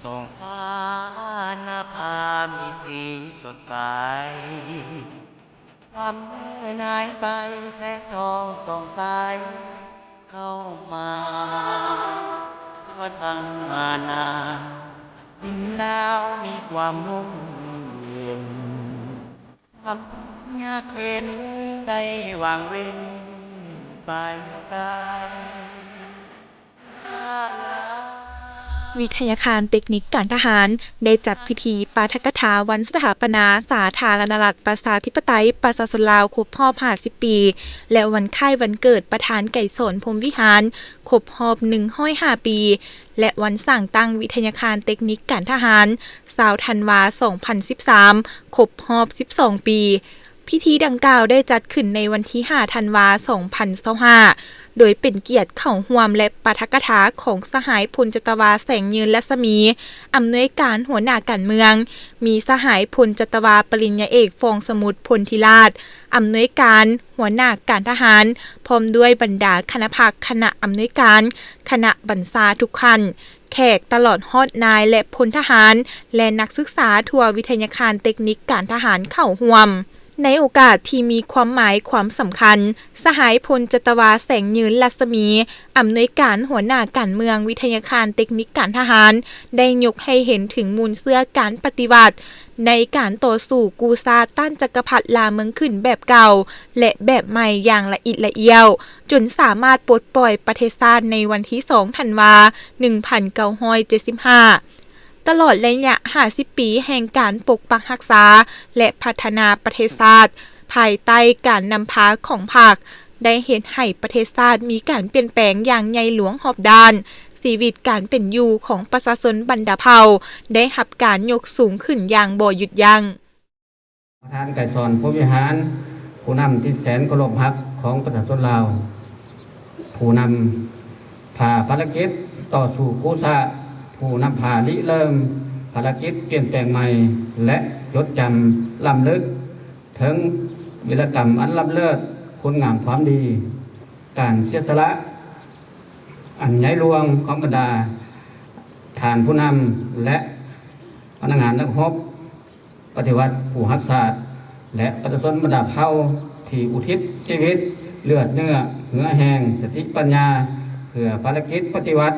ส่องฟ้าหน้าผามีสีสดใสความมืดหายไปแสงทองส่องใสเข้ามาทั่วทั้งอาณาดินดาวมีความร่มเย็นความยากเข็นได้วางเว้นไปไกล วิทยาคารเทคนิคการทหารได้จัดพิธีปาฐกถาวันสถาปนาสาธารณรัฐประชาธิปไตยประชาชนลาวครบรอบ50 ปี และวันคล้ายวันเกิดประธานไก่สนพรหมวิหารครบรอบ105 ปี และวันสร้างตั้งวิทยาคารเทคนิคการทหาร20ธันวาคม 2013 ครบรอบ 12 ปี พิธีดังกล่าวได้จัดขึ้นในวันที่ 5 ธันวาคม 2025 โดยเป็นเกียรติเข้าร่วมและปาฐกถาของสหายพลจตวาแสงยืนรัศมีอำนวยการหัวหน้าการเมือง มีสหายพลจตวาปริญญาเอกฟองสมุทรพลธิราชอำนวยการหัวหน้าการทหารพร้อมด้วยบรรดาคณะภาคคณะอำนวยการคณะบรรษาทุกขั้นแขกตลอดฮอดนายและพลทหารและนักศึกษาทั่ววิทยาคารเทคนิคการทหารเข้าร่วมในโอกาสที่มีความหมายความสำคัญสหายพลจตวาแสงยืนรัศมีอำนวยการหัวหน้าการเมืองวิทยาคารเทคนิคการทหารได้ยกให้เห็นถึงมูลเสื้อการปฏิบัติในการต่อสู้กูซาต้านจักรพรรดิลาเมืองขึ้นแบบเก่าและแบบใหม่อย่างละเอียดละเอียวจนสามารถปลดปล่อยประเทศชาติในวันที่ 2 ธันวาคม 1975ตลอดระยะ50 ปีแห่งการปกปักรักษาและพัฒนาประเทศชาติภายใต้การนำพาของพรรคได้เฮ็ดให้ประเทศชาติมีการเปลี่ยนแปลงอย่างใหญ่หลวงรอบด้านชีวิตการเป็นอยู่ของประชาชนบรรดาเผ่าได้รับการยกสูงขึ้นอย่างบ่หยุดยั้งประธานไก่สอนพรหมวิหารผู้นำที่แสนเคารพรักของประชาชนลาวผู้นำผ่าภารกิจต่อสู่กู้ซาผู้นำพาริเริ่มภารกิจเปลี่ยนแปลงใหม่และจดจำล้ำลึกถึงวีรกรรมอันล้ำเลิศคุณงามความดีการเสียสละอันใหญ่หลวงของบรรดาฐานผู้นำและพนักงานนักรบปฏิวัติผู้รักษาและประชาชนบรรดาเผ่าที่อุทิศชีวิตเลือดเนื้อเหงื่อแห้งสติปัญญาเพื่อภารกิจปฏิวัติ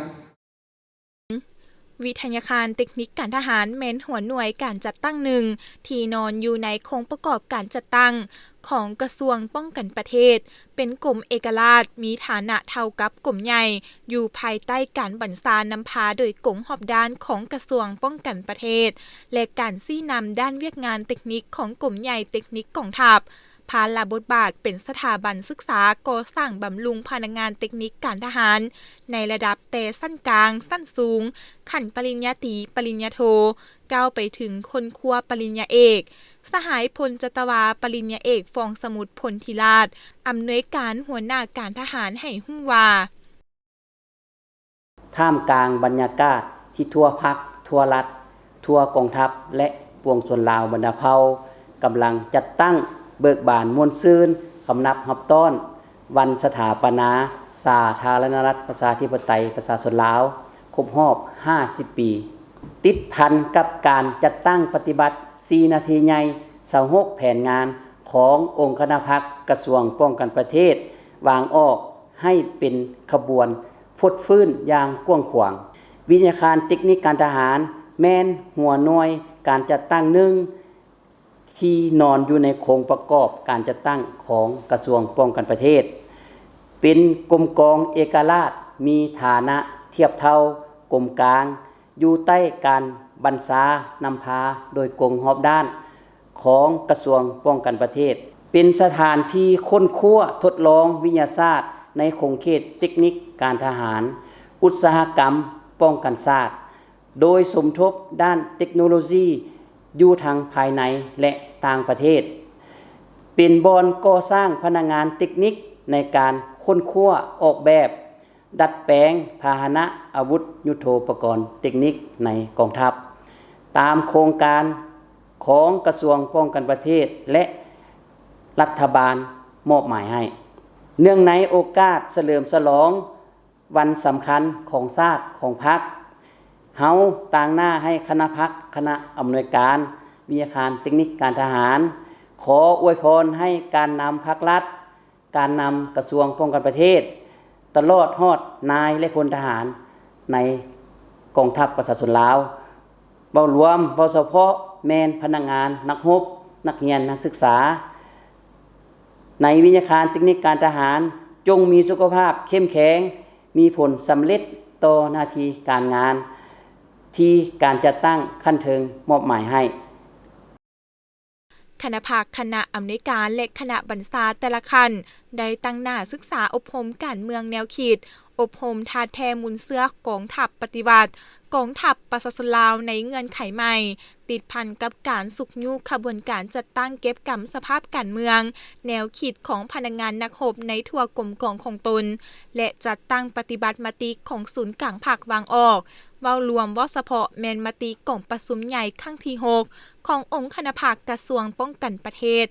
วิทยาคารเทคนิคการทหารแม้นหัวหน่วยการจัดตั้งหนึ่งที่นอนอยู่ในโครงประกอบการจัดตั้งของกระทรวงป้องกันประเทศเป็นกรมเอกราชมีฐานะเท่ากับกรมใหญ่อยู่ภายใต้การบัญชานำพาโดยกงหอบด้านของกระทรวงป้องกันประเทศและการชี้นำด้านเวียกงานเทคนิคของกรมใหญ่เทคนิคกองทัพภาลบทบาทเป็นสถาบันศึกษาก่อสร้างบำรุงพนักงานเทคนิคการทหารในระดับแต่สั้นกลางสั้นสูงขั้นปริญญาตรีปริญญาโทก้าวไปถึงคนครัวปริญญาเอกสหายพลจตวาปริญญาเอกฟองสมุทรพลธิราชอำนวยการหัวหน้าการทหารให้ฮู้ว่าท่ามกลางบรรยากาศที่ทั่วพรรคทั่วรัฐทั่วกองทัพและปวงชนลาวบรรดาเผ่ากำลังจัดตั้งเบิกบานม่วนซื่นคำนับรับต้อนวันสถาปนาสาธารณรัฐประชาธิปไตยประชาชนลาวครบรอบ50 ปีติดพันกับการจัดตั้งปฏิบัติ4นาทีใหญ่26แผนงานขององค์คณะพรรคกระทรวงป้องกันประเทศวางออกให้เป็นขบวนฟดฟื้นอย่างกว้างขวางวิทยาคารเทคนิคการทหารแม่นหัวหน่วยการจัดตั้งหนึ่งที่นอนอยู่ในโครงประกอบการจัดตั้งของกระทรวงป้องกันประเทศเป็นกรมกองเอกราชมีฐานะเทียบเท่ากรมกลางอยู่ใต้การบัญชานำพาโดยกองหอบด้านของกระทรวงป้องกันประเทศเป็นสถานที่ค้นคว้าทดลองวิทยาศาสตร์ในขงเขตเทคนิคการทหารอุตสาหกรรมป้องกันชาติโดยสมทบด้านเทคโนโลยีอยู่ทางภายในและต่างประเทศเป็นบ่อนก่อสร้างพนักงานเทคนิคในการค้นคว้าออกแบบดัดแปลงพาหนะอาวุธยุทโธปกรณ์เทคนิคในกองทัพตามโครงการของกระทรวงป้องกันประเทศและรัฐบาลมอบหมายให้เนื่องในโอกาสเฉลิมฉลองวันสำคัญของชาติของพรรค เฮาต่างหน้าให้คณะพักคณะอำนวยการวิทยาการเทคนิคการทหารขออวยพรให้การนำภาครัฐการนำกระทรวงป้องกันประเทศตลอดฮอดนายและพลทหารในกองทัพประชาชนลาวเว้ารวมเว้าเฉพาะแม่นพนักงานนักรบนักเรียนนักศึกษาในวิทยาการเทคนิคการทหารจงมีสุขภาพเข้มแข็งมีผลสำเร็จต่อหน้าที่การงานที่การจัดตั้งขั้นเทิงมอบหมายให้คณะภาคคณะอำนวยการและคณะบรรษาแต่ละคันได้ตั้งหน้าศึกษาอบรมการเมืองแนวคิดอบรมทาแทมุนเสื้อกองทัพปฏิบัติกองทัพประชาชนลาวในเงื่อนไขใหม่ติดพันกับการสุกยุกขบวนการจัดตั้งเก็บกำสภาพการเมืองแนวคิดของพนักงานนักรบในทั่วกรมกองของตนและจัดตั้งปฏิบัติมติของศูนย์กลางภาควางออกเว้ารวมว่าเฉพาะแมนมติกองประชุมใหญ่ครั้งที่6ขององค์คณะภาคกระทรวงป้องกันประเทศ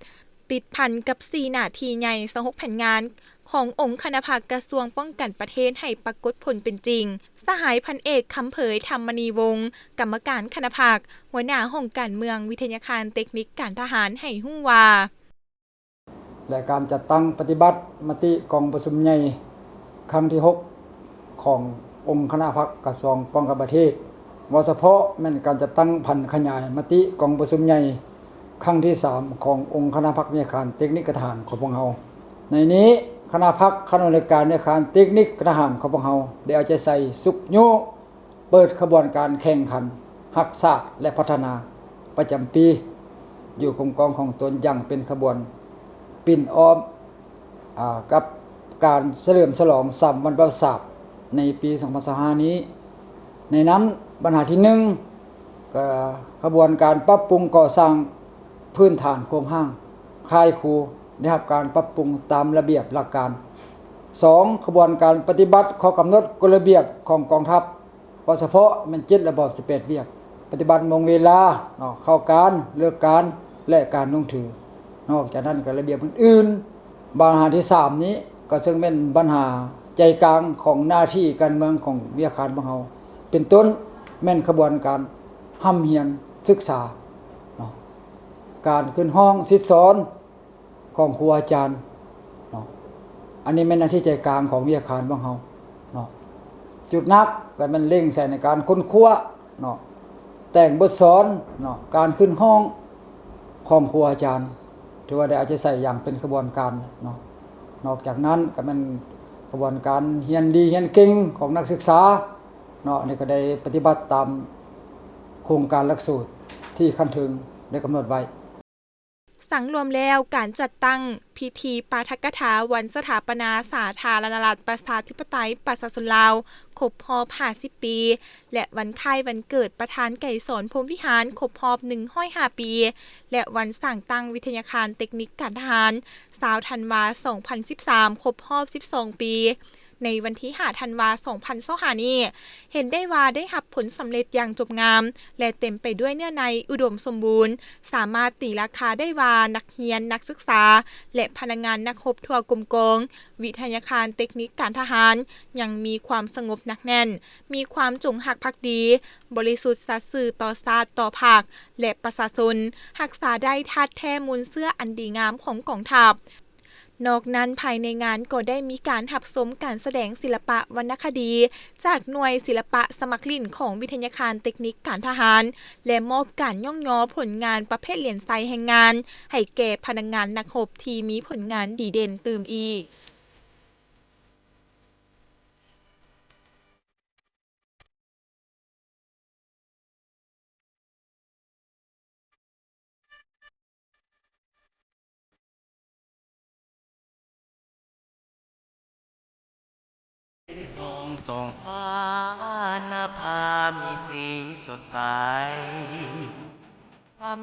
ติดพันกับ4หน้าที่ใหญ่26แผนงานขององค์คณะภาคกระทรวงป้องกันประเทศให้ปรากฏผลเป็นจริงสหายพันเอกคำเผยธรรมณีวงศ์กรรมการคณะภาคหัวหน้าห้องการเมืองวิทยาการเทคนิคการทหารให้ฮู้ว่าและการจัดตั้งปฏิบัติมติกองประชุมใหญ่ครั้งที่6ขององค์คณะภาคกระทรวงป้องกันประเทศว่าเฉพาะแม่นการจัดตั้งพันขยายมติกองประชุมใหญ่ครั้งที่3ขององค์คณะภาควิทยาการเทคนิคทหารของพวกเราในนี้คณะภาคคณะอำนวยการวิทยาการเทคนิคทหารของพวกเราได้เอาใจใส่สุกยุเปิดขบวนการแข่งขันรักษาและพัฒนาประจำปีอยู่กรมกองของตนอย่างเป็นขบวนปิ่นอ้อมกับการเฉลิมฉลอง3วันประวัติศาสตร์ในปี2025นี้ในนั้นปัญหาที่1ก็ขบวนการปรับปรุงก่อสร้างพื้นฐานโครงสร้างค่ายครูได้รับการปรับปรุงตามระเบียบหลักการ2ขบวนการปฏิบัติข้อกำหนดกฎระเบียบของกองทัพโดยเฉพาะมัน7ระบอบ18เวียกปฏิบัติมงเวลาเข้าการเลิกการและการนุ่งถือนอกจากนั้นก็ระเบียบอื่นๆปัญหาที่3นี้ก็ซึ่งเป็นปัญหาใจกลางของหน้าที่การเมืองของวิทยาการของเราเป็นต้นแม่นขบวนการห้ำเฮียนศึกษาการขึ้นห้องศิษย์สอนของครูอาจารย์อันนี้เป็นหน้าที่ใจกลางของวิทยาการของเราจุดนักแต่มันเร่งใส่ในการค้นคว้าแต่งบทสอนการขึ้นห้องของครูอาจารย์ถือว่าได้อาจจะใส่อย่างเป็นกระบวนการนอกจากนั้นก็เป็นกระบวนการเรียนดีเรียนเก่งของนักศึกษานี่ก็ได้ปฏิบัติตามโครงการหลักสูตรที่ขั้นถึงได้กำหนดไว้สังรวมแล้วการจัดตั้งพิธีปาฐกถาวันสถาปนาสาธารณรัฐประชาธิปไตยประชาชนลาวครบรอบ50ปีและวันคล้ายวันเกิดประธานไก่สอนพรหมวิหารครบรอบ105ปีและวันสร้างตั้งวิทยาการเทคนิคการทหาร20ธันวาคม2013ครบรอบ12ปีในวันที่5ธันวาคม2025นี้เห็นได้ว่าได้รับผลสำเร็จอย่างจบงามและเต็มไปด้วยเนื้อในอุดมสมบูรณ์สามารถตีราคาได้ว่านักเรียนนักศึกษาและพนักงานนักรบทั่วกรมกองวิทยาการเทคนิคการทหารยังมีความสงบหนักแน่นมีความจงรักภักดีบริสุทธิ์สัตย์ซื่อต่อชาติต่อภาคและประชาชนรักษาได้ทัดแท้มูลเสื้ออันดีงามของกองทัพนอกนั้นภายในงานก็ได้มีการหับชมการแสดงศิลปะวรรณคดีจากหน่วยศิลปะสมัครลิ่นของวิทยาการเทคนิคการทหารและมอบการย่องยอผลงานประเภทเหรียญไซแห่งงานให้แก่พนักงานนักรบที่มีผลงานดีเด่นตื่มอีกท้องส่องฟ้าหน้าผามีสีสดใสความ